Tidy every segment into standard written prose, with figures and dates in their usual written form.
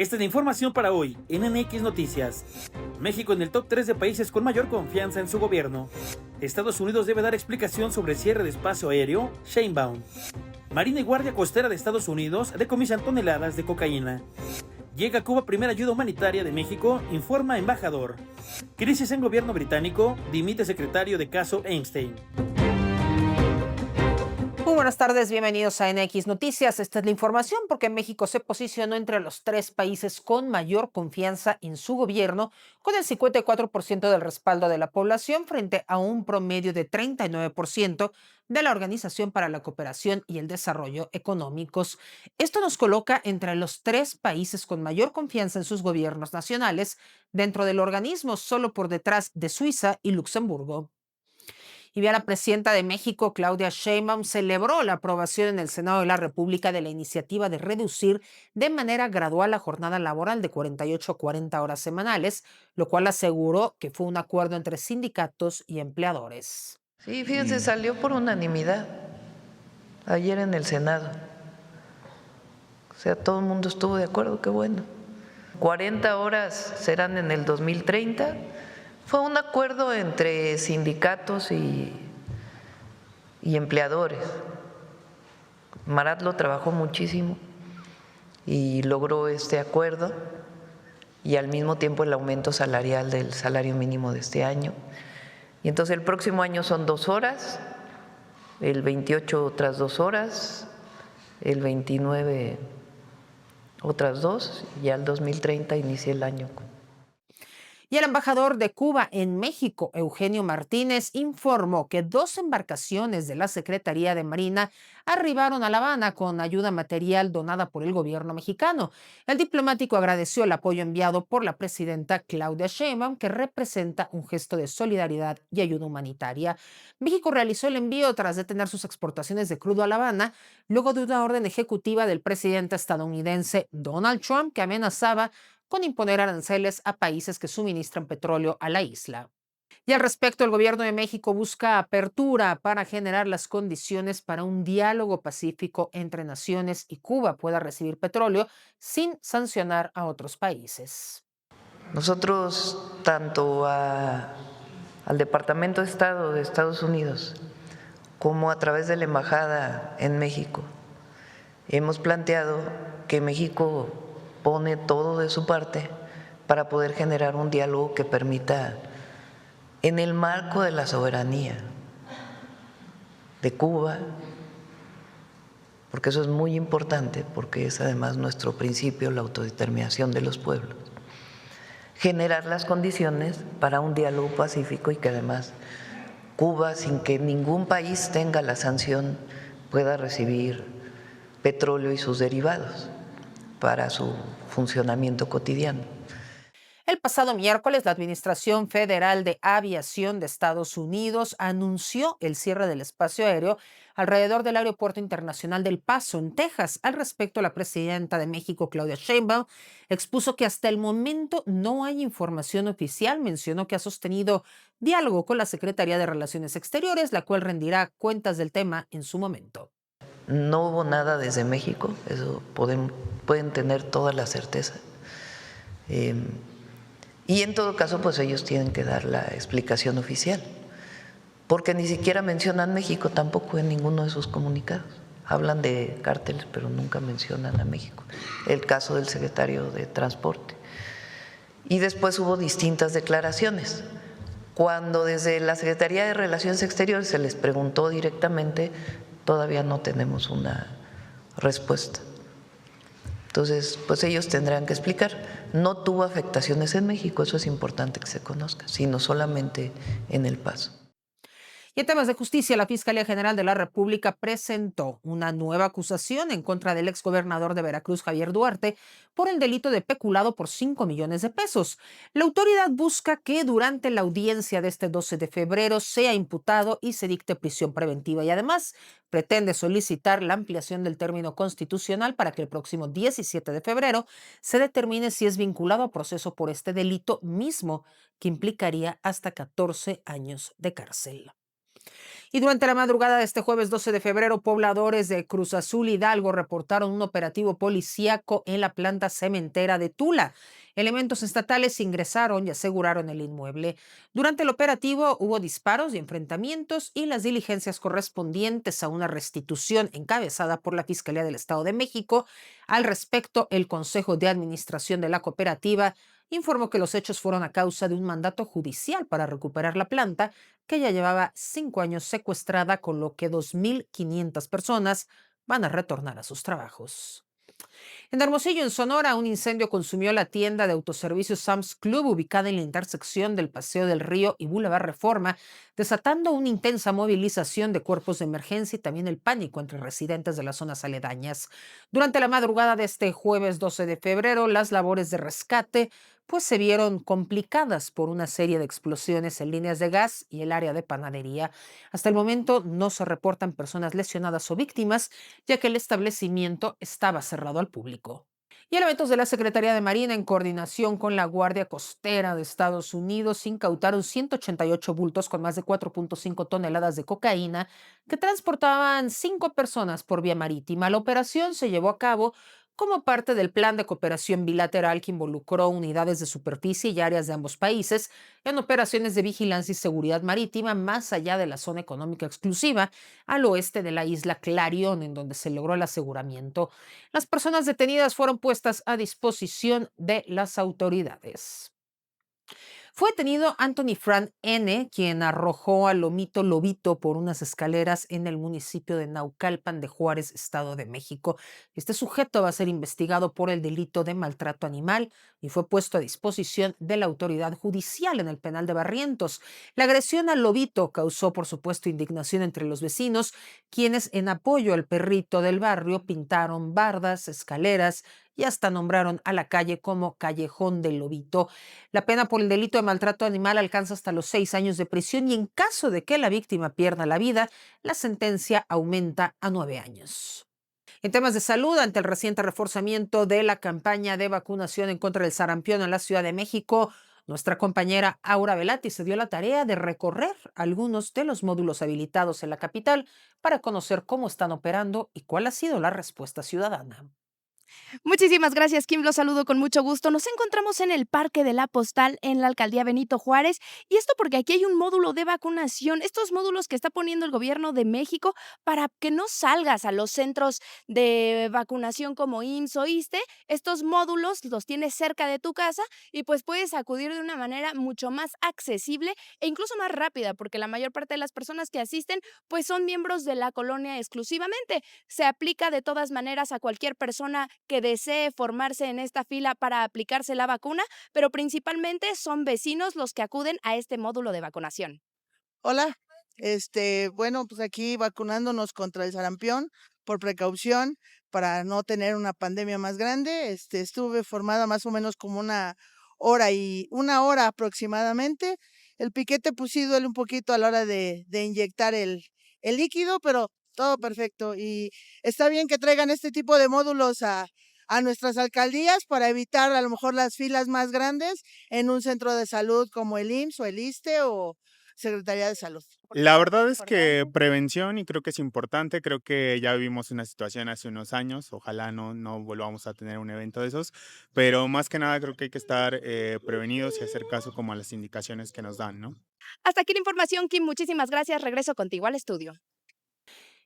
Esta es la información para hoy en NX Noticias. México en el top 3 de países con mayor confianza en su gobierno. Estados Unidos debe dar explicación sobre el cierre de espacio aéreo. Sheinbaum. Marina y Guardia Costera de Estados Unidos decomisan toneladas de cocaína. Llega a Cuba primera ayuda humanitaria de México, informa embajador. Crisis en gobierno británico, dimite secretario de caso Epstein. Muy buenas tardes, bienvenidos a NX Noticias. Esta es la información porque México se posicionó entre los 3 países con mayor confianza en su gobierno, con el 54% del respaldo de la población frente a un promedio de 39% de la Organización para la Cooperación y el Desarrollo Económicos. Esto nos coloca entre los 3 países con mayor confianza en sus gobiernos nacionales dentro del organismo, solo por detrás de Suiza y Luxemburgo. Y bien, la presidenta de México, Claudia Sheinbaum, celebró la aprobación en el Senado de la República de la iniciativa de reducir de manera gradual la jornada laboral de 48 a 40 horas semanales, lo cual aseguró que fue un acuerdo entre sindicatos y empleadores. Sí, fíjense, salió por unanimidad ayer en el Senado. O sea, todo el mundo estuvo de acuerdo, qué bueno. 40 horas serán en el 2030. Fue un acuerdo entre sindicatos y empleadores. Marat lo trabajó muchísimo y logró este acuerdo y al mismo tiempo el aumento salarial del salario mínimo de este año. Y entonces el próximo año son 2 horas, el 28 otras 2 horas, el 29 otras 2 y ya el 2030 inicia el año. Y el embajador de Cuba en México, Eugenio Martínez, informó que 2 embarcaciones de la Secretaría de Marina arribaron a La Habana con ayuda material donada por el gobierno mexicano. El diplomático agradeció el apoyo enviado por la presidenta Claudia Sheinbaum, que representa un gesto de solidaridad y ayuda humanitaria. México realizó el envío tras detener sus exportaciones de crudo a La Habana, luego de una orden ejecutiva del presidente estadounidense Donald Trump que amenazaba con imponer aranceles a países que suministran petróleo a la isla. Y al respecto, el gobierno de México busca apertura para generar las condiciones para un diálogo pacífico entre naciones y Cuba pueda recibir petróleo sin sancionar a otros países. Nosotros, tanto al Departamento de Estado de Estados Unidos como a través de la Embajada en México, hemos planteado que México pone todo de su parte para poder generar un diálogo que permita, en el marco de la soberanía de Cuba, porque eso es muy importante, porque es además nuestro principio, la autodeterminación de los pueblos, generar las condiciones para un diálogo pacífico y que además Cuba, sin que ningún país tenga la sanción, pueda recibir petróleo y sus derivados para su funcionamiento cotidiano. El pasado miércoles, la Administración Federal de Aviación de Estados Unidos anunció el cierre del espacio aéreo alrededor del Aeropuerto Internacional del Paso, en Texas. Al respecto, la presidenta de México, Claudia Sheinbaum, expuso que hasta el momento no hay información oficial. Mencionó que ha sostenido diálogo con la Secretaría de Relaciones Exteriores, la cual rendirá cuentas del tema en su momento. No hubo nada desde México, eso pueden tener toda la certeza. Y en todo caso, pues ellos tienen que dar la explicación oficial, porque ni siquiera mencionan México tampoco en ninguno de sus comunicados. Hablan de cárteles, pero nunca mencionan a México. El caso del secretario de Transporte. Y después hubo distintas declaraciones. Cuando desde la Secretaría de Relaciones Exteriores se les preguntó directamente, todavía no tenemos una respuesta. Entonces, pues ellos tendrán que explicar. No tuvo afectaciones en México, eso es importante que se conozca, sino solamente en El Paso. Y en temas de justicia, la Fiscalía General de la República presentó una nueva acusación en contra del exgobernador de Veracruz, Javier Duarte, por el delito de peculado por 5 millones de pesos. La autoridad busca que durante la audiencia de este 12 de febrero sea imputado y se dicte prisión preventiva y además pretende solicitar la ampliación del término constitucional para que el próximo 17 de febrero se determine si es vinculado a proceso por este delito mismo, que implicaría hasta 14 años de cárcel. Y durante la madrugada de este jueves 12 de febrero, pobladores de Cruz Azul Hidalgo reportaron un operativo policíaco en la planta cementera de Tula. Elementos estatales ingresaron y aseguraron el inmueble. Durante el operativo hubo disparos y enfrentamientos y las diligencias correspondientes a una restitución encabezada por la Fiscalía del Estado de México. Al respecto, el Consejo de Administración de la cooperativa informó que los hechos fueron a causa de un mandato judicial para recuperar la planta, que ya llevaba 5 años secuestrada, con lo que 2.500 personas van a retornar a sus trabajos. En Hermosillo, en Sonora, un incendio consumió la tienda de autoservicio Sam's Club, ubicada en la intersección del Paseo del Río y Boulevard Reforma, desatando una intensa movilización de cuerpos de emergencia y también el pánico entre residentes de las zonas aledañas. Durante la madrugada de este jueves 12 de febrero, las labores de rescate se vieron complicadas por una serie de explosiones en líneas de gas y el área de panadería. Hasta el momento no se reportan personas lesionadas o víctimas, ya que el establecimiento estaba cerrado al público. Y elementos de la Secretaría de Marina, en coordinación con la Guardia Costera de Estados Unidos, incautaron 188 bultos con más de 4.5 toneladas de cocaína que transportaban 5 personas por vía marítima. La operación se llevó a cabo como parte del plan de cooperación bilateral que involucró unidades de superficie y áreas de ambos países en operaciones de vigilancia y seguridad marítima más allá de la zona económica exclusiva, al oeste de la isla Clarion, en donde se logró el aseguramiento. Las personas detenidas fueron puestas a disposición de las autoridades. Fue detenido Anthony Fran N., quien arrojó a Lomito Lobito por unas escaleras en el municipio de Naucalpan de Juárez, Estado de México. Este sujeto va a ser investigado por el delito de maltrato animal y fue puesto a disposición de la autoridad judicial en el penal de Barrientos. La agresión al Lobito causó, por supuesto, indignación entre los vecinos, quienes, en apoyo al perrito del barrio, pintaron bardas, escaleras y hasta nombraron a la calle como Callejón del Lobito. La pena por el delito de maltrato animal alcanza hasta los 6 años de prisión y, en caso de que la víctima pierda la vida, la sentencia aumenta a 9 años. En temas de salud, ante el reciente reforzamiento de la campaña de vacunación en contra del sarampión en la Ciudad de México, nuestra compañera Aura Velati se dio la tarea de recorrer algunos de los módulos habilitados en la capital para conocer cómo están operando y cuál ha sido la respuesta ciudadana. Muchísimas gracias, Kim. Los saludo con mucho gusto. Nos encontramos en el Parque de la Postal, en la alcaldía Benito Juárez. Y esto porque aquí hay un módulo de vacunación. Estos módulos que está poniendo el gobierno de México para que no salgas a los centros de vacunación como IMSS o ISSSTE. Estos módulos los tienes cerca de tu casa y pues puedes acudir de una manera mucho más accesible e incluso más rápida, porque la mayor parte de las personas que asisten pues son miembros de la colonia exclusivamente. Se aplica de todas maneras a cualquier persona que desee formarse en esta fila para aplicarse la vacuna, pero principalmente son vecinos los que acuden a este módulo de vacunación. Hola, bueno, pues aquí vacunándonos contra el sarampión por precaución para no tener una pandemia más grande. Estuve formada más o menos como una hora aproximadamente. El piquete pues sí duele un poquito a la hora de inyectar el líquido, pero todo perfecto. Y está bien que traigan este tipo de módulos a nuestras alcaldías para evitar a lo mejor las filas más grandes en un centro de salud como el IMSS o el ISSSTE o Secretaría de Salud. La verdad es que prevención, y creo que es importante, creo que ya vivimos una situación hace unos años, ojalá no volvamos a tener un evento de esos, pero más que nada creo que hay que estar prevenidos y hacer caso como a las indicaciones que nos dan, ¿no? Hasta aquí la información, Kim. Muchísimas gracias. Regreso contigo al estudio.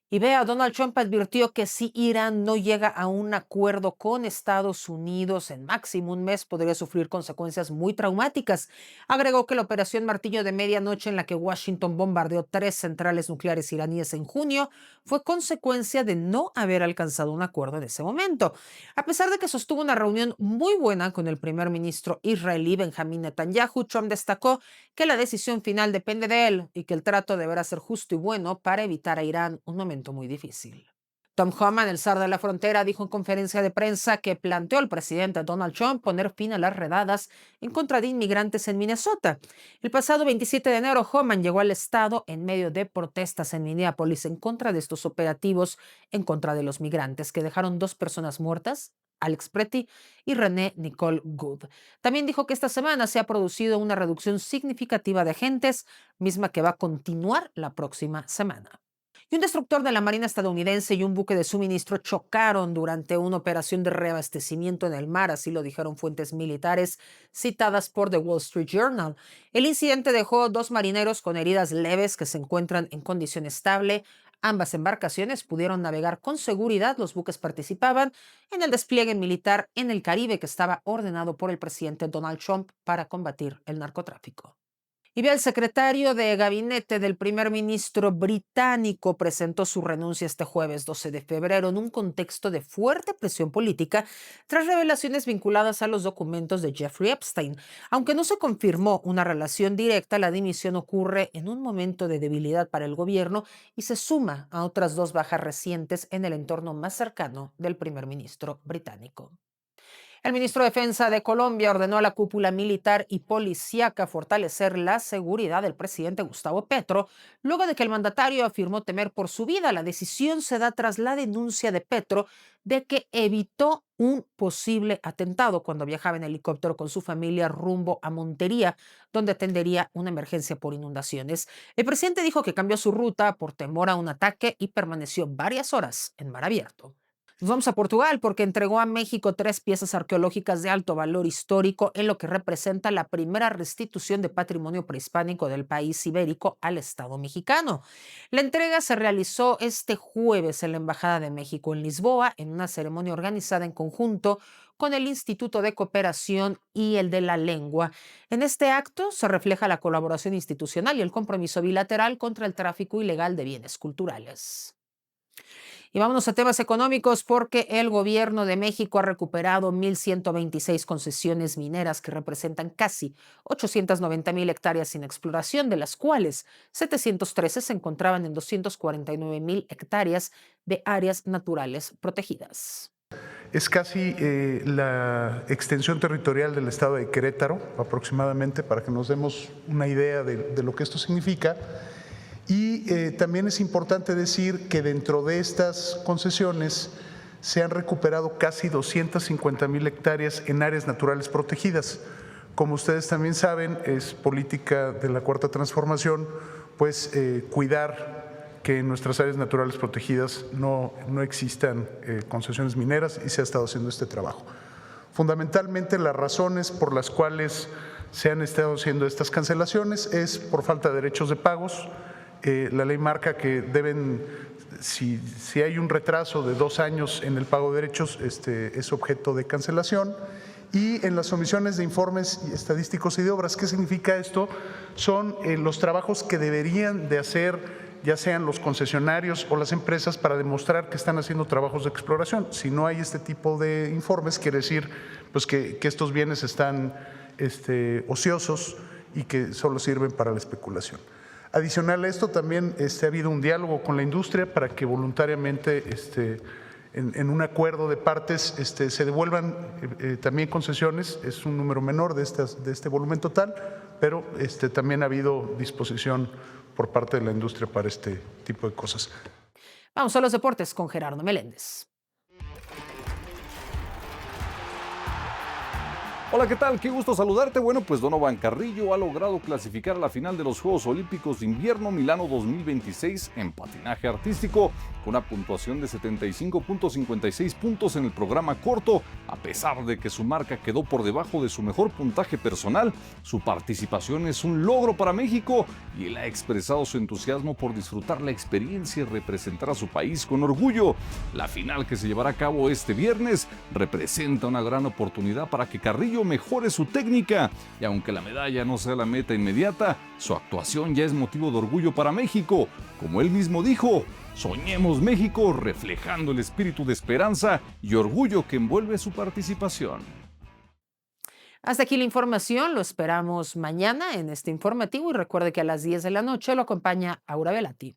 Y vea, Donald Trump advirtió que si Irán no llega a un acuerdo con Estados Unidos en máximo un mes, podría sufrir consecuencias muy traumáticas. Agregó que la operación Martillo de Medianoche, en la que Washington bombardeó 3 centrales nucleares iraníes en junio, fue consecuencia de no haber alcanzado un acuerdo en ese momento. A pesar de que sostuvo una reunión muy buena con el primer ministro israelí Benjamín Netanyahu, Trump destacó que la decisión final depende de él y que el trato deberá ser justo y bueno para evitar a Irán un momento muy difícil. Tom Homan, el zar de la frontera, dijo en conferencia de prensa que planteó al presidente Donald Trump poner fin a las redadas en contra de inmigrantes en Minnesota. El pasado 27 de enero, Homan llegó al estado en medio de protestas en Minneapolis en contra de estos operativos en contra de los migrantes, que dejaron 2 personas muertas Alex Preti y René Nicole Good. También dijo que esta semana se ha producido una reducción significativa de agentes, misma que va a continuar la próxima semana. Y un destructor de la Marina estadounidense y un buque de suministro chocaron durante una operación de reabastecimiento en el mar, así lo dijeron fuentes militares citadas por The Wall Street Journal. El incidente dejó 2 marineros con heridas leves que se encuentran en condición estable. Ambas embarcaciones pudieron navegar con seguridad. Los buques participaban en el despliegue militar en el Caribe que estaba ordenado por el presidente Donald Trump para combatir el narcotráfico. Y el secretario de gabinete del primer ministro británico presentó su renuncia este jueves 12 de febrero en un contexto de fuerte presión política tras revelaciones vinculadas a los documentos de Jeffrey Epstein. Aunque no se confirmó una relación directa, la dimisión ocurre en un momento de debilidad para el gobierno y se suma a otras 2 bajas recientes en el entorno más cercano del primer ministro británico. El ministro de Defensa de Colombia ordenó a la cúpula militar y policíaca fortalecer la seguridad del presidente Gustavo Petro, luego de que el mandatario afirmó temer por su vida. La decisión se da tras la denuncia de Petro de que evitó un posible atentado cuando viajaba en helicóptero con su familia rumbo a Montería, donde atendería una emergencia por inundaciones. El presidente dijo que cambió su ruta por temor a un ataque y permaneció varias horas en mar abierto. Nos vamos a Portugal porque entregó a México 3 piezas arqueológicas de alto valor histórico en lo que representa la primera restitución de patrimonio prehispánico del país ibérico al Estado mexicano. La entrega se realizó este jueves en la Embajada de México en Lisboa en una ceremonia organizada en conjunto con el Instituto de Cooperación y el de la Lengua. En este acto se refleja la colaboración institucional y el compromiso bilateral contra el tráfico ilegal de bienes culturales. Y vámonos a temas económicos porque el gobierno de México ha recuperado 1,126 concesiones mineras que representan casi 890,000 hectáreas sin exploración, de las cuales 713 se encontraban en 249,000 hectáreas de áreas naturales protegidas. Es casi la extensión territorial del estado de Querétaro, aproximadamente, para que nos demos una idea de lo que esto significa. Y también es importante decir que dentro de estas concesiones se han recuperado casi 250,000 hectáreas en áreas naturales protegidas. Como ustedes también saben, es política de la Cuarta Transformación, pues cuidar que en nuestras áreas naturales protegidas no existan concesiones mineras, y se ha estado haciendo este trabajo. Fundamentalmente, las razones por las cuales se han estado haciendo estas cancelaciones es por falta de derechos de pagos. La ley marca que deben, si hay un retraso de 2 años en el pago de derechos, es objeto de cancelación. Y en las omisiones de informes estadísticos y de obras. ¿Qué significa esto? Son los trabajos que deberían de hacer, ya sean los concesionarios o las empresas, para demostrar que están haciendo trabajos de exploración. Si no hay este tipo de informes, quiere decir pues que estos bienes están ociosos y que solo sirven para la especulación. Adicional a esto, también ha habido un diálogo con la industria para que voluntariamente, en un acuerdo de partes, se devuelvan también concesiones. Es un número menor de este volumen total, pero también ha habido disposición por parte de la industria para este tipo de cosas. Vamos a los deportes con Gerardo Meléndez. Hola, ¿qué tal? Qué gusto saludarte. Bueno, pues Donovan Carrillo ha logrado clasificar a la final de los Juegos Olímpicos de Invierno Milano 2026 en patinaje artístico con una puntuación de 75.56 puntos en el programa corto. A pesar de que su marca quedó por debajo de su mejor puntaje personal, su participación es un logro para México y él ha expresado su entusiasmo por disfrutar la experiencia y representar a su país con orgullo. La final, que se llevará a cabo este viernes, representa una gran oportunidad para que Carrillo mejore su técnica, y aunque la medalla no sea la meta inmediata, su actuación ya es motivo de orgullo para México. Como él mismo dijo, soñemos México, reflejando el espíritu de esperanza y orgullo que envuelve su participación. Hasta aquí la información, lo esperamos mañana en este informativo y recuerde que a las 10 de la noche lo acompaña Aura Velati.